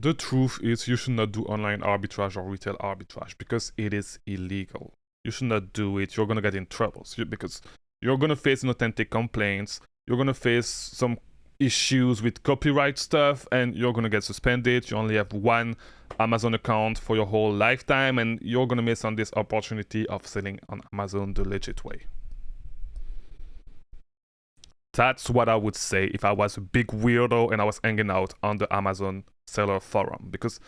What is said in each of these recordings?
the truth is you should not do online arbitrage or retail arbitrage because it is illegal. You should not do it. You're gonna get in trouble because you're gonna face inauthentic complaints. You're gonna face some issues with copyright stuff, and you're gonna get suspended. You only have one Amazon account for your whole lifetime, and you're gonna miss on this opportunity of selling on Amazon the legit way. That's what I would say if I was a big weirdo and I was hanging out on the Amazon seller forum, because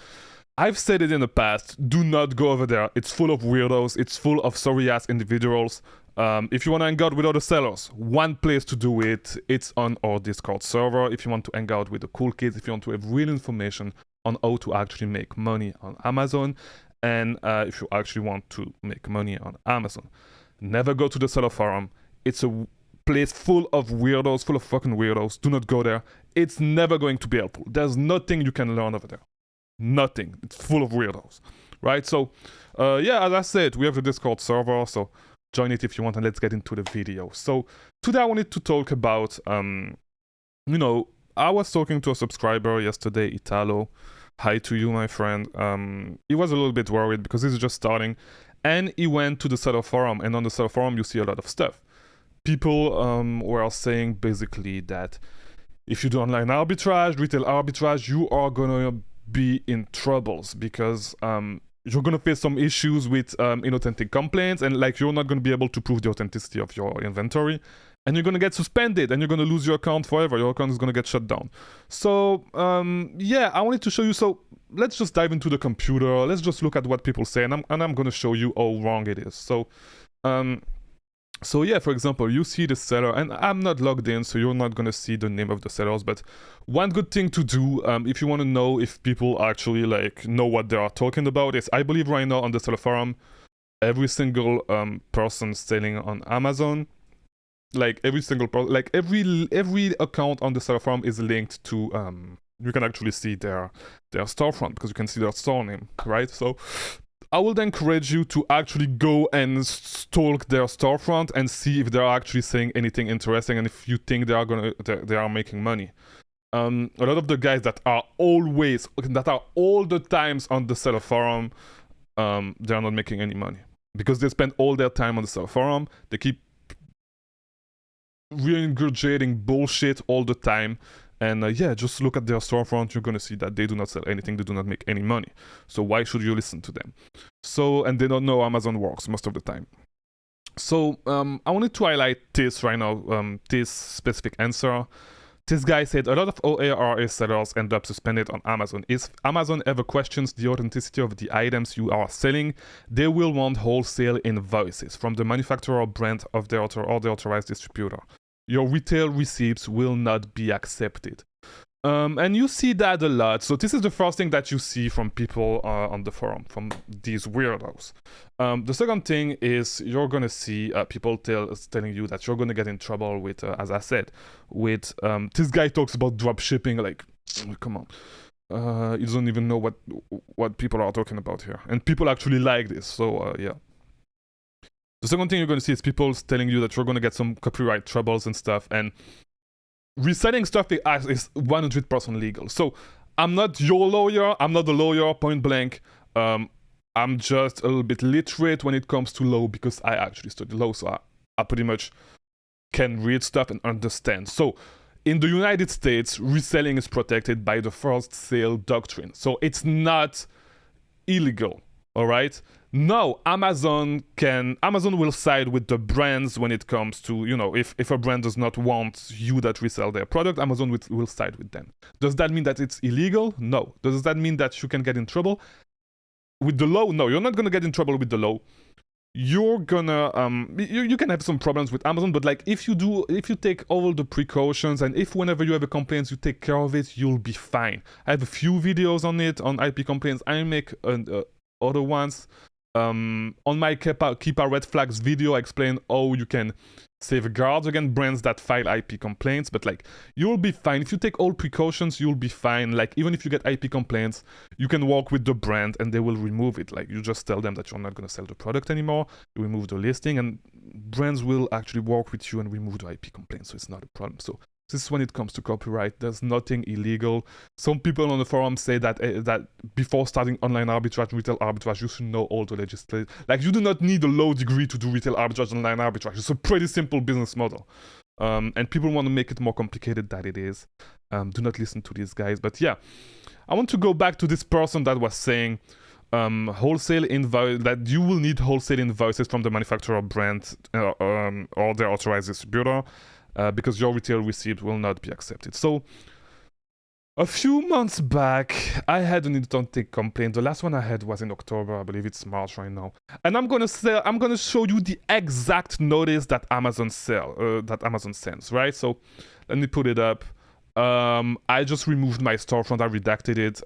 I've said it in the past, do not go over there. It's full of weirdos. It's full of sorry-ass individuals. If you want to hang out with other sellers, one place to do it, it's on our Discord server. If you want to hang out with the cool kids, if you want to have real information on how to actually make money on Amazon, and if you actually want to make money on Amazon, never go to the seller forum. It's a place full of weirdos, full of fucking weirdos. Do not go there. It's never going to be helpful. There's nothing you can learn over there. Nothing. It's full of weirdos, right? So yeah, as I said, we have the Discord server, so join it if you want, and let's get into the video. So today I wanted to talk about you know, I was talking to a subscriber yesterday, Italo. Hi to you, my friend. He was a little bit worried because he's just starting, and he went to the seller forum, and on the seller forum you see a lot of stuff. People were saying basically that if you do online arbitrage, retail arbitrage, you are gonna be in troubles because you're gonna face some issues with inauthentic complaints, and like you're not gonna be able to prove the authenticity of your inventory, and you're gonna get suspended, and you're gonna lose your account forever. Your account is gonna get shut down. So yeah, I wanted to show you. So let's just dive into the computer. Let's just look at what people say, and I'm gonna show you how wrong it is. So yeah, for example, you see the seller, and I'm not logged in, so you're not gonna see the name of the sellers. But one good thing to do, if you want to know if people actually like know what they are talking about, is I believe right now on the seller forum, every single person selling on Amazon, like every single like every account on the seller forum is linked to you can actually see their storefront because you can see their store name, right? So I would encourage you to actually go and stalk their storefront and see if they're actually saying anything interesting, and if you think they are making money. A lot of the guys that are all the times on the seller forum, they are not making any money because they spend all their time on the seller forum. They keep regurgitating bullshit all the time. And yeah, just look at their storefront. You're gonna see that they do not sell anything. They do not make any money. So why should you listen to them? So, and they don't know Amazon works most of the time. So I wanted to highlight this right now, this specific answer. This guy said a lot of OARA sellers end up suspended on Amazon. If Amazon ever questions the authenticity of the items you are selling, they will want wholesale invoices from the manufacturer or brand of the or the authorized distributor. Your retail receipts will not be accepted. And you see that a lot. So this is the first thing that you see from people on the forum, from these weirdos. The second thing is you're going to see people telling you that you're going to get in trouble with, as I said, with this guy talks about drop shipping. Like, come on. You don't even know what people are talking about here. And people actually like this. So, yeah. The second thing you're going to see is people telling you that you're going to get some copyright troubles and stuff. And reselling stuff is 100% legal. So I'm not your lawyer. I'm not the lawyer, point blank. I'm just a little bit literate when it comes to law because I actually studied law. So I pretty much can read stuff and understand. So in the United States, reselling is protected by the first sale doctrine. So it's not illegal. All right. Now, Amazon will side with the brands when it comes to, you know, if a brand does not want you that resell their product, Amazon will side with them. Does that mean that it's illegal? No. Does that mean that you can get in trouble with the law? No, you're not going to get in trouble with the law. You're gonna you can have some problems with Amazon, but like if you take all the precautions, and if whenever you have a complaint you take care of it, you'll be fine. I have a few videos on it, on IP complaints. I make other ones. On my keep our red flags video, I explain how you can safeguard against brands that file IP complaints, but like you'll be fine. If you take all precautions, you'll be fine. Like even if you get IP complaints, you can work with the brand and they will remove it. Like you just tell them that you're not going to sell the product anymore, you remove the listing, and brands will actually work with you and remove the IP complaints, so it's not a problem. So This is when it comes to copyright. There's nothing illegal. Some people on the forum say that that before starting online arbitrage, retail arbitrage, you should know all the legislation. Like, you do not need a law degree to do retail arbitrage, online arbitrage. It's a pretty simple business model. And people want to make it more complicated than it is. Do not listen to these guys. But yeah, I want to go back to this person that was saying wholesale invoice, that you will need wholesale invoices from the manufacturer, brand, or their authorized distributor. Because your retail receipt will not be accepted. So a few months back, I had an authentic complaint. The last one I had was in October. I believe it's March right now. And I'm gonna show you the exact notice that Amazon sends. Right. So let me put it up. I just removed my storefront. I redacted it.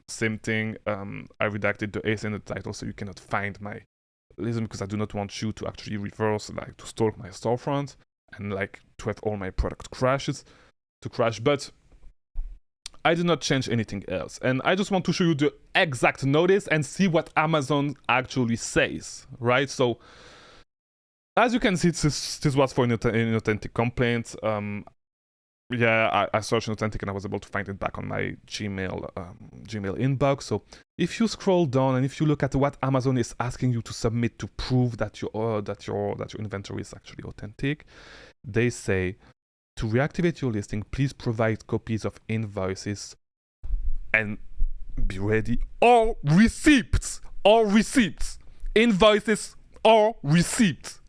Same thing. I redacted the ace in the title, so you cannot find my listen, because I do not want you to actually reverse, like, to stalk my storefront and like to have all my product crash. But I did not change anything else, and I just want to show you the exact notice and see what Amazon actually says, right? So as you can see, this was for an authentic complaint. Yeah, I searched authentic and I was able to find it back on my Gmail inbox. So if you scroll down and if you look at what Amazon is asking you to submit to prove that your inventory is actually authentic, they say, to reactivate your listing, please provide copies of invoices and be ready, or receipts, invoices or receipts.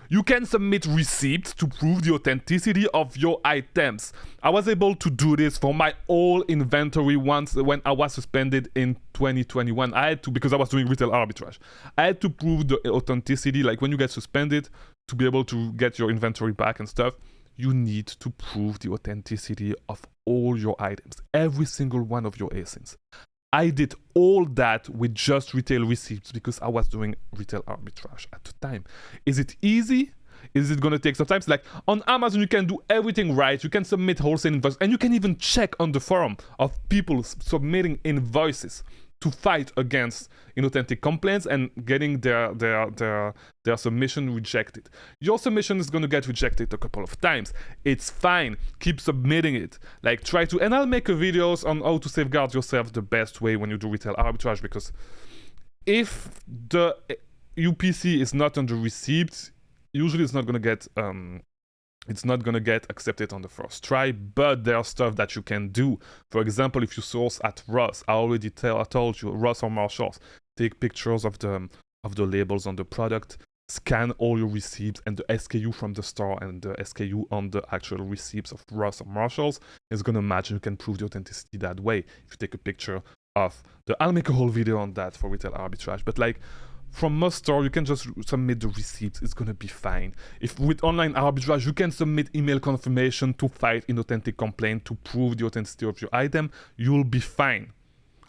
You can submit receipts to prove the authenticity of your items. I was able to do this for my whole inventory once when I was suspended in 2021. I had to, because I was doing retail arbitrage. I had to prove the authenticity. Like, when you get suspended, to be able to get your inventory back and stuff, you need to prove the authenticity of all your items, every single one of your ASINs. I did all that with just retail receipts because I was doing retail arbitrage at the time. Is it easy? Is it going to take some time? Like, on Amazon, you can do everything right. You can submit wholesale invoices, and you can even check on the forum of people submitting invoices to fight against inauthentic complaints and getting their submission rejected. Your submission is going to get rejected a couple of times. It's fine. Keep submitting it. Like, try to, and I'll make a videos on how to safeguard yourself the best way when you do retail arbitrage, because if the UPC is not on the receipt, usually it's not going to get accepted on the first try. But there are stuff that you can do. For example, if you source at Ross, I told you, Ross or Marshalls, take pictures of the labels on the product, scan all your receipts and the SKU from the store and the SKU on the actual receipts of Ross or Marshalls is going to match. You can prove the authenticity that way if you take a picture of I'll make a whole video on that for retail arbitrage. But like, from most store, you can just submit the receipts. It's gonna be fine. If with online arbitrage, you can submit email confirmation to fight inauthentic complaint to prove the authenticity of your item. You'll be fine.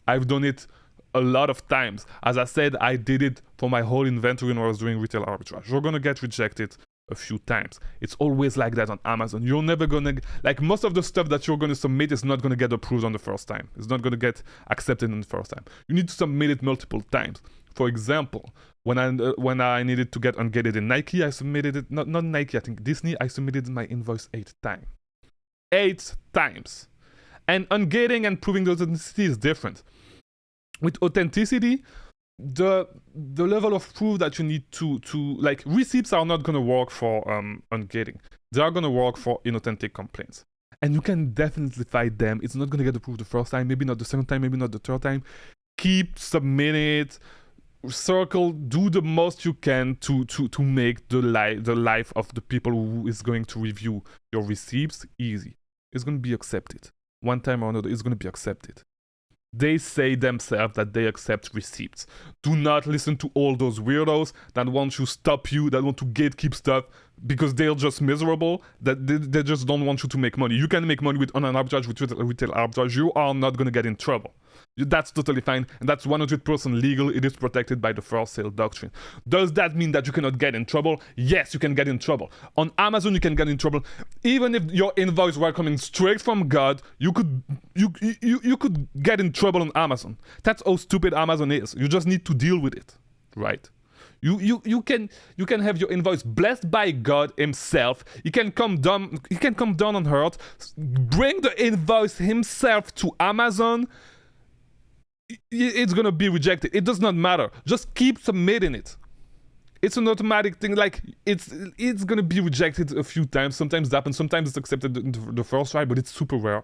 I've done it a lot of times. As I said, I did it for my whole inventory when I was doing retail arbitrage. You're gonna get rejected a few times. It's always like that on Amazon. You're never gonna, like, most of the stuff that you're gonna submit is not gonna get approved on the first time. It's not gonna get accepted on the first time. You need to submit it multiple times. For example, when I needed to get ungated in Nike, I submitted it, not Nike, I think Disney, I submitted my invoice 8 times. 8 times. And ungating and proving the authenticity is different. With authenticity, the level of proof that you need to like, receipts are not going to work for ungating. They are going to work for inauthentic complaints. And you can definitely fight them. It's not going to get approved the first time, maybe not the second time, maybe not the third time. Keep submitting it. Circle, do the most you can to make the life of the people who is going to review your receipts easy. It's going to be accepted. One time or another, it's going to be accepted. They say themselves that they accept receipts. Do not listen to all those weirdos that want to stop you, that want to gatekeep stuff because they're just miserable, that they just don't want you to make money. You can make money with online arbitrage, with retail arbitrage. You are not going to get in trouble. That's totally fine, and that's 100% legal. It is protected by the first sale doctrine. Does that mean that you cannot get in trouble? Yes, you can get in trouble. On Amazon, you can get in trouble. Even if your invoice were coming straight from God, you could get in trouble on Amazon. That's how stupid Amazon is. You just need to deal with it, right? You can have your invoice blessed by God Himself. He can come down. He can come down on earth, bring the invoice Himself to Amazon. It's gonna be rejected. It does not matter. Just keep submitting it. It's an automatic thing. Like it's gonna be rejected a few times. Sometimes it happens. Sometimes it's accepted the first try, but it's super rare.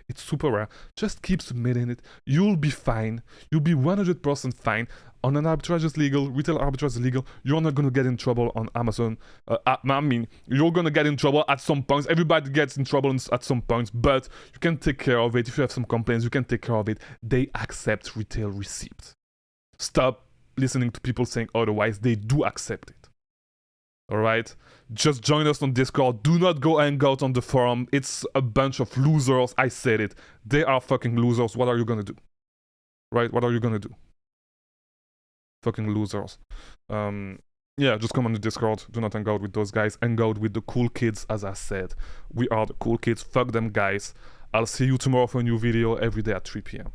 It's super rare. Just keep submitting it. You'll be fine. You'll be 100% fine. On an arbitrage is legal. Retail arbitrage is legal. You're not gonna get in trouble on Amazon. I mean, you're gonna get in trouble at some points. Everybody gets in trouble at some points, but you can take care of it. If you have some complaints, you can take care of it. They accept retail receipts. Stop listening to people saying otherwise. They do accept it. All right, just join us on Discord. Do not go hang out on the forum. It's a bunch of losers. I said it. They are fucking losers. What are you gonna do? Right? What are you gonna do? Fucking losers. Yeah, just come on the Discord. Do not hang out with those guys. Hang out with the cool kids, as I said. We are the cool kids. Fuck them guys. I'll see you tomorrow for a new video every day at 3 p.m.